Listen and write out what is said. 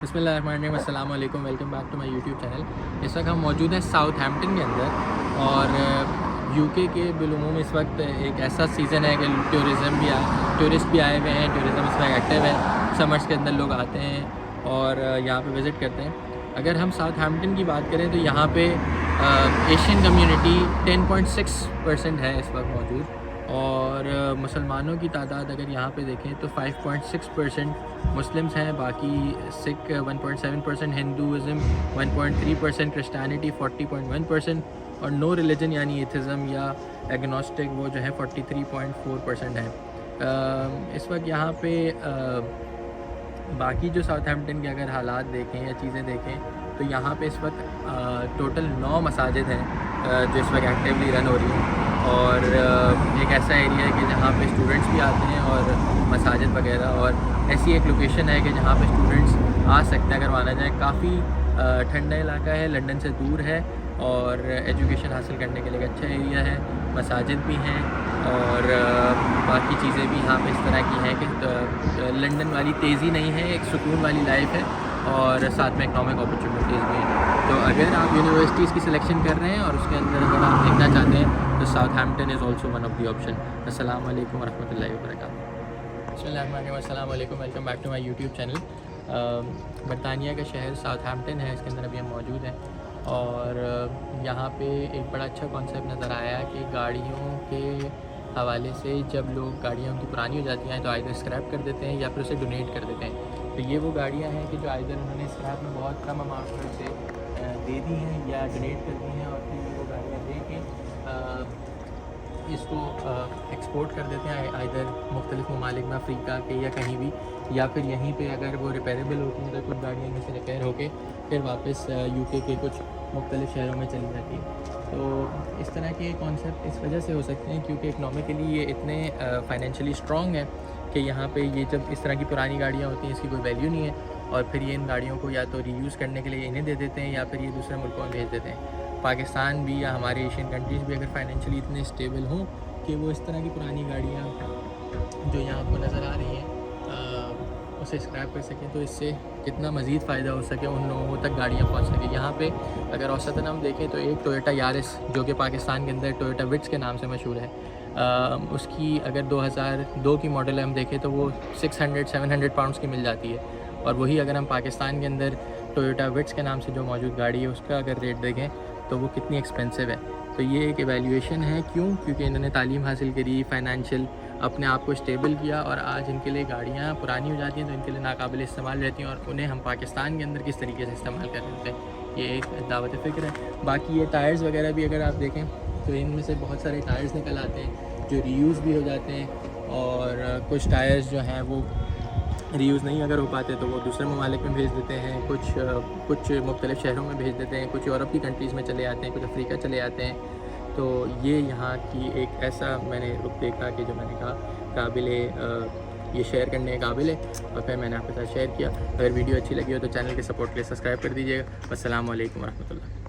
बिस्मिल्लाहिर्रहमानिर्रहीम, अस्सलाम वालेकुम, welcome back to my YouTube channel. इस वक्त हम मौजूद हैं साउथ हैम्पटन के अंदर और यूके के बिलूम इस वक्त एक ऐसा सीज़न है कि टूरिस्ट भी आए हुए हैं, टूरिज़म इस वक्त एक्टिव है। समर्स के अंदर लोग आते हैं और यहाँ पे विज़िट करते हैं। अगर हम साउथ हैम्पटन की बात करें तो यहाँ पे एशियन कम्युनिटी 10.6% है इस वक्त मौजूद और मुसलमानों की तादाद अगर यहाँ पे देखें तो 5.6% मुस्लिम्स हैं, बाकी सिख 1.7%, हिंदुज़म 1.3%, क्रिश्चियनिटी 40.1% और नो रिलीजन यानी एथिज़म या एग्नोस्टिक वो जो है 43.4% है। इस वक्त यहाँ पे बाकी जो साउथ हैम्पटन के अगर हालात देखें या चीज़ें देखें तो यहाँ पे इस वक्त टोटल 9 मसाजिद हैं जो इस वक्त एक्टिवली रन हो रही हैं और एक ऐसा एरिया है कि जहाँ पे स्टूडेंट्स भी आते हैं और मसाजिद वगैरह, और ऐसी एक लोकेशन है कि जहाँ पे स्टूडेंट्स आ सकते हैं अगर माना जाए। काफ़ी ठंडा इलाका है, लंदन से दूर है और एजुकेशन हासिल करने के लिए एक अच्छा एरिया है। मसाजिद भी हैं और बाकी चीज़ें भी यहाँ पे इस तरह की हैं कि लंदन वाली तेज़ी नहीं है, एक सुकून वाली लाइफ है और साथ में इकनॉमिक अपॉर्चुनिटीज़ भी हैं। तो अगर आप यूनिवर्सिटीज़ की सिलेक्शन कर रहे हैं और उसके अंदर अगर आप देखना चाहते हैं तो Southampton is also one of the option. अस्सलाम वालेकुम रहमतुल्लाहि व बरकातहू। बिस्मिल्लाहिर्रहमानिर्रहीम, अस्सलाम वालेकुम, welcome back to my YouTube channel. बरतानिया का शहर साउथ हैम्पटन है, इसके अंदर अभी हम मौजूद हैं और यहाँ पे एक बड़ा अच्छा कॉन्सेप्ट नज़र आया कि गाड़ियों के हवाले से जब लोग गाड़ियाँ उनकी पुरानी हो जाती हैं तो आइदर स्क्रैप कर देते हैं या फिर उसे डोनेट कर देते हैं। तो ये वो गाड़ियाँ हैं कि जो आइदर उन्होंने स्क्रैप में बहुत कम अमाउंट में से दे दी हैं या डोनेट कर दी हैं और फिर ये वो गाड़ियाँ दे के इसको एक्सपोर्ट कर देते हैं आइदर मुख्तलिफ ममालिक में, अफ्रीका के या कहीं भी, या फिर यहीं पे अगर वो रिपेयरेबल होती हैं तो कुछ गाड़ियाँ इनमें से रिपेयर होके फिर वापस यूके के कुछ मुख्तलिफ शहरों में चली जाती है। तो इस तरह के कॉन्सेप्ट इस वजह से हो सकते हैं क्योंकि इकनॉमिकली ये इतने फाइनेंशियली स्ट्रॉन्ग है कि यहाँ पे ये जब इस तरह की पुरानी गाड़ियाँ होती हैं इसकी कोई वैल्यू नहीं है और फिर ये इन गाड़ियों को या तो रीयूज़ करने के लिए इन्हें दे देते हैं या फिर ये दूसरे मुल्कों में भेज देते हैं। पाकिस्तान भी या हमारे एशियन कंट्रीज़ भी अगर फाइनेंशियली इतने स्टेबल हों कि वो इस तरह की पुरानी गाड़ियाँ जो यहाँ आपको नज़र आ रही हैं उसे स्क्रैप कर सकें तो इससे कितना मज़ीद फ़ायदा हो सके, उन लोगों तक गाड़ियाँ पहुँच सकें। यहाँ पे अगर औसतन हम देखें तो एक टोयोटा यारिस जो कि पाकिस्तान के अंदर टोयोटा विट्स के नाम से मशहूर है, उसकी अगर 2002 की मॉडल हम देखें तो वो 600-700 पाउंड्स की मिल जाती है और वही अगर हम पाकिस्तान के अंदर टोयोटा विट्स के नाम से जो मौजूद गाड़ी है उसका अगर रेट देखें तो वो कितनी एक्सपेंसिव है। तो ये एक एवेल्यूएशन है, क्योंकि इन्होंने तालीम हासिल करी, फाइनेंशियल अपने आप को स्टेबल किया और आज इनके लिए गाड़ियाँ पुरानी हो जाती हैं तो इनके लिए नाकाबिल इस्तेमाल रहती हैं और उन्हें हम पाकिस्तान के अंदर किस तरीके से इस्तेमाल कर रहे हैं, ये एक दावत फ़िक्र है। बाकी ये टायर्स वगैरह भी अगर आप देखें तो इनमें से बहुत सारे टायर्स निकल आते हैं जो रीयूज़ भी हो जाते हैं और कुछ टायर्स जो हैं वो रीयूज़ नहीं अगर हो पाते तो वो दूसरे ममालिक में भेज देते हैं, कुछ मुख्तलिफ शहरों में भेज देते हैं, कुछ यूरोप की कंट्रीज़ में चले आते हैं, कुछ अफ्रीका चले आते हैं। तो ये यहाँ की एक ऐसा मैंने रुख देखा कि जो मैंने कहा काबिल ये शेयर करने के काबिल है और फिर मैंने आपके साथ शेयर किया। अगर वीडियो अच्छी लगी हो तो चैनल के सपोर्ट के लिए सब्सक्राइब कर दीजिएगा। अस्सलाम वालेकुम रहमतुल्लाह।